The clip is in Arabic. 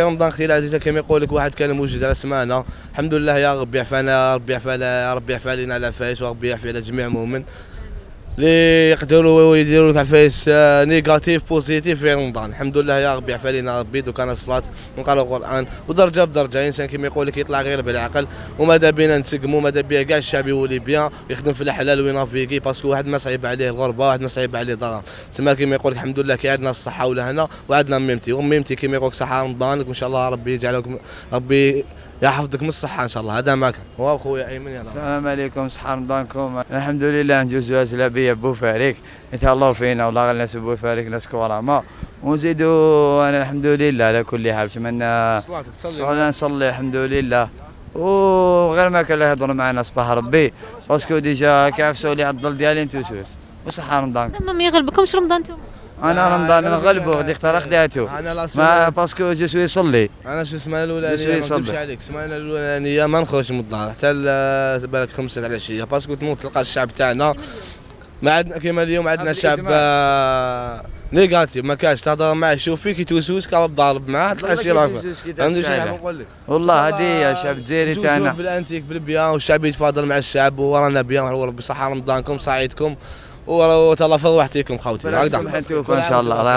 رمضان اختي العزيزه كما يقول لك واحد كان موجود على سمانه. الحمد لله يا ربي يعفانا، ربي يعفى ربي يعفى علينا على عفايس، وربي يعفي على جميع مؤمن اللي يقدروا يديروا عفايس نيجاتيف بوزيتيف في رمضان. الحمد لله يا ربي يعفى علينا ربي. دوك انا الصلاه ونقراو القران ودرجه بدرجه. الانسان كما يقول لك يطلع غير بالعقل، وماذا بينا نسقموا، ماذا بيا كاع الشعب يولي بيان يخدم في الحلال وينافيكي، باسكو واحد ما صعيب عليه الغربه، واحد ما صعيب عليه الضرر. تسمى كما يقول لك الحمد لله كي عندنا الصحه ولهنا وعندنا ميمتي وميمتي كما يقول لك صحه رمضانك، وان شاء الله ربي يجعلكم، ربي يحفظك من الصحه ان شاء الله. هذا ما كان هو خويا ايمن. يلا السلام عليكم، صحة رمضانكم. الحمد لله نجوزوها سلابيه بوفاريك، يتهلاو فينا والله غير الناس بوفاريك ناس كرامه، ونزيدوا انا الحمد لله على كل حال. نتمنى صلاه نصلي الحمد لله، وغير ما كان يهضروا معنا صباح ربي، باسكو ديجا كيعفسوا لي على الظل ديالي نتوسوس. وصحة رمضانكم. زعما ما يغلبكمش رمضان نتوما؟ انا رمضان نغلبو غادي اختار خداتو ما باسكو جو سوي يصلي. انا شو السمانه الاولانيه ما نكذبش عليك، السمانه الاولانيه ما نخرجش من الدار حتى بالك 5 تاع العشيه، باسكو تموت تلقى الشعب تاعنا ما عندنا كيما اليوم عندنا شعب نيجاتيف، ما كاش تهضر معاه يشوف فيك يتوسوس كاب ضارب معاه تلقى شي رافع. فهمتي شنو نقول لك؟ والله هذه هي الشعب الجزائري تاعنا بالانتيك بالبيان، والشعب يتفاضل مع الشعب ورانا بيان. وربي صحه رمضانكم سعيدكم وتهلا في روحتكم خوتي. هكذا ان شاء الله.